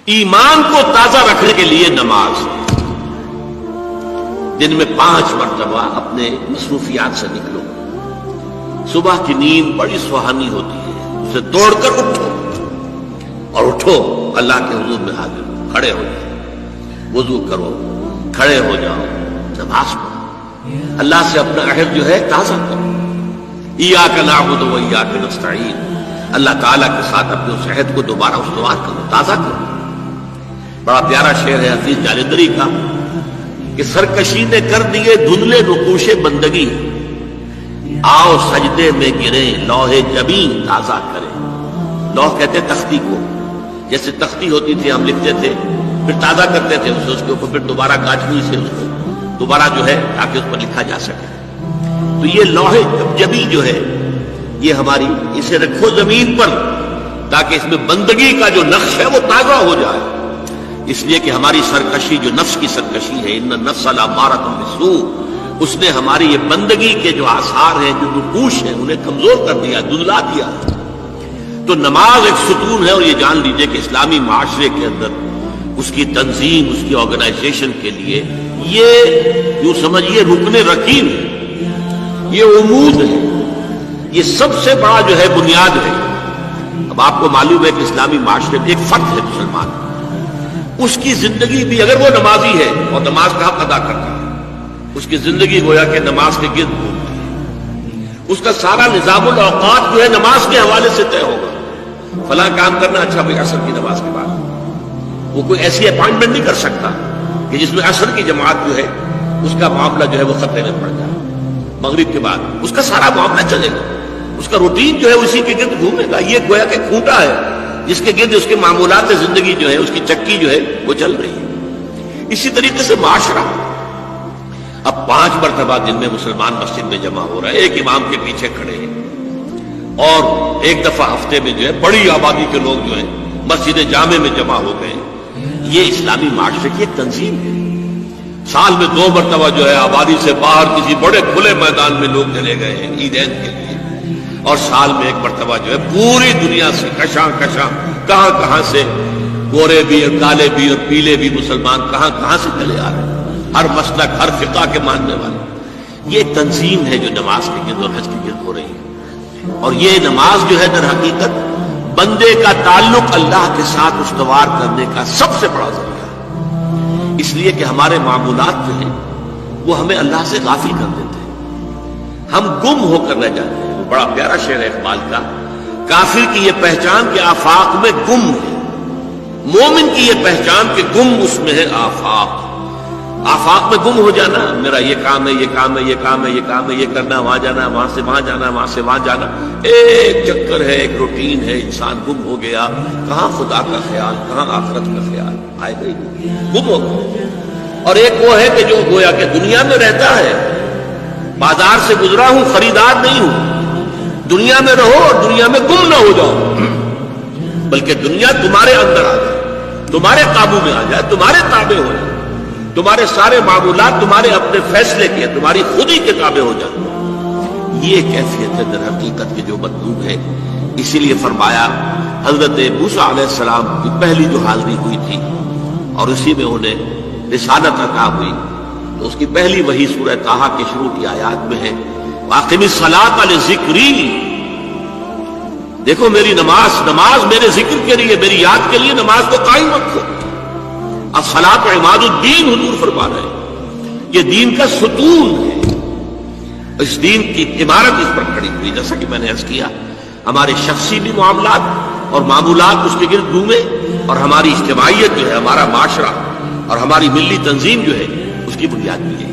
ایمان کو تازہ رکھنے کے لیے نماز، دن میں 5 مرتبہ اپنے مصروفیات سے نکلو. صبح کی نیند بڑی سہانی ہوتی ہے، اسے توڑ کر اٹھو اور اٹھو اللہ کے حضور میں حاضر ہو، کھڑے ہو جاؤ، وضو کرو، کھڑے ہو جاؤ، نماز پڑھو، اللہ سے اپنا عہد جو ہے تازہ کرو. ایاک نعبد و ایاک نستعین، اللہ تعالیٰ کے ساتھ اپنے اس عہد کو دوبارہ استوار کرو، تازہ کرو. بڑا پیارا شعر ہے حفیظ جالندری کا کہ سرکشی نے کر دیے دھندلے نقوش بندگی، آؤ سجدے میں گرے لوح جبین تازہ کرے. لوح کہتے تختی کو، جیسے تختی ہوتی تھی ہم لکھتے تھے پھر تازہ کرتے تھے اسے، اس کے اوپر پھر دوبارہ گاجھوئی سے اس کو دوبارہ جو ہے تاکہ اس پر لکھا جا سکے. تو یہ لوح جبی جو ہے یہ ہماری، اسے رکھو زمین پر تاکہ اس میں بندگی کا جو نقش ہے وہ تازہ ہو جائے. اس لیے کہ ہماری سرکشی جو نفس کی سرکشی ہے، ان النفس لامارۃ بالسوء، اس نے ہماری یہ بندگی کے جو آثار ہیں، جو نقوش ہیں، انہیں کمزور کر دیا، دھندلا دیا. تو نماز ایک ستون ہے، اور یہ جان لیجئے کہ اسلامی معاشرے کے اندر اس کی تنظیم، اس کی آرگنائزیشن کے لیے یہ یوں سمجھیے رکن رکین ہے، یہ عمود ہے، یہ سب سے بڑا جو ہے بنیاد ہے. اب آپ کو معلوم ہے کہ اسلامی معاشرے میں ایک فرد ہے مسلمان، اس کی زندگی بھی اگر وہ نمازی ہے اور نماز کا حق ادا کرتا ہے، اس کی زندگی گویا کہ نماز کے گرد گھومتی ہے. اس کا سارا نظام الاوقات جو ہے نماز کے حوالے سے طے ہوگا. فلاں کام کرنا، اچھا بھائی عصر کی نماز کے بعد. وہ کوئی ایسی اپائنٹمنٹ نہیں کر سکتا کہ جس میں عصر کی جماعت جو ہے اس کا معاملہ جو ہے وہ خطرے میں پڑ جائے. مغرب کے بعد اس کا سارا معاملہ چلے گا، اس کا روٹین جو ہے اسی کے گرد گھومے گا. یہ گویا کہ کھوٹا ہے جس کے گرد اس کے معمولات زندگی جو ہے، اس کی چکی جو ہے وہ چل رہی ہے. اسی طریقے سے معاشرہ اب 5 مرتبہ دن میں مسلمان مسجد میں جمع ہو رہا ہے، ایک امام کے پیچھے کھڑے ہیں، اور ایک دفعہ ہفتے میں جو ہے بڑی آبادی کے لوگ جو ہیں مسجد جامع میں جمع ہو گئے. یہ اسلامی معاشرے کی ایک تنظیم ہے. سال میں 2 مرتبہ جو ہے آبادی سے باہر کسی بڑے کھلے میدان میں لوگ چلے گئے ہیں عیدین کے لیے، اور سال میں 1 مرتبہ جو ہے پوری دنیا سے کشاں کہاں کہاں سے گورے بھی اور کالے بھی اور پیلے بھی مسلمان کہاں سے چلے آ رہے ہیں، ہر مسلک ہر فقہ کے ماننے والے. یہ تنظیم ہے جو نماز کے گرد اور حج کے گرد ہو رہی ہے. اور یہ نماز جو ہے در حقیقت بندے کا تعلق اللہ کے ساتھ استوار کرنے کا سب سے بڑا ذریعہ ہے. اس لیے کہ ہمارے معمولات جو ہیں وہ ہمیں اللہ سے غافل کر دیتے ہیں، ہم گم ہو کر رہ جاتے ہیں. بڑا پیارا شعر ہے اقبال کا، کافر کی یہ پہچان کہ آفاق میں گم ہے، مومن کی یہ پہچان کہ گم اس میں ہے آفاق. آفاق میں گم ہو جانا، میرا یہ کام ہے، یہ کام ہے، یہ کام ہے، یہ کام ہے، یہ کرنا، وہاں جانا، وہاں سے وہاں جانا، وہاں سے وہاں جانا، ایک چکر ہے، ایک روٹین ہے. انسان گم ہو گیا، کہاں خدا کا خیال، کہاں آخرت کا خیال، آئے گا ہی گم ہو گیا. اور ایک وہ ہے کہ جو گویا کہ دنیا میں رہتا ہے، بازار سے گزرا ہوں، خریدار نہیں ہوں. دنیا میں رہو اور دنیا میں گم نہ ہو جاؤ، بلکہ دنیا تمہارے اندر آ جائے، تمہارے قابو میں آ جائے، تمہارے تابع ہو جائے، تمہارے سارے معمولات تمہارے اپنے فیصلے کے، تمہاری خود ہی کے تابع ہو جائے. یہ کیفیت ہے در حقیقت کی جو مطلوب ہے. اسی لیے فرمایا حضرت موسیٰ علیہ السلام کی پہلی جو حاضری ہوئی تھی اور اسی میں انہیں رسالت عطا ہوئی، تو اس کی پہلی وحی سورہ طٰہٰ کے شروع کی آیات میں ہے، وَأَقِمِ الصَّلَاةَ لِذِكْرِي. دیکھو میری نماز میرے ذکر کے لیے، میری یاد کے لیے نماز کو قائم رکھو. الصلاۃ عماد الدین حضور فرما رہے ہیں، یہ دین کا ستون ہے. اس دین کی عمارت اس پر کھڑی ہوئی. جیسا کہ میں نے عرض کیا، ہمارے شخصی بھی معاملات اور معمولات اس کے گرد گھومے، اور ہماری اجتماعیت جو ہے، ہمارا معاشرہ اور ہماری ملی تنظیم جو ہے، اس کی بنیاد بھی ہے.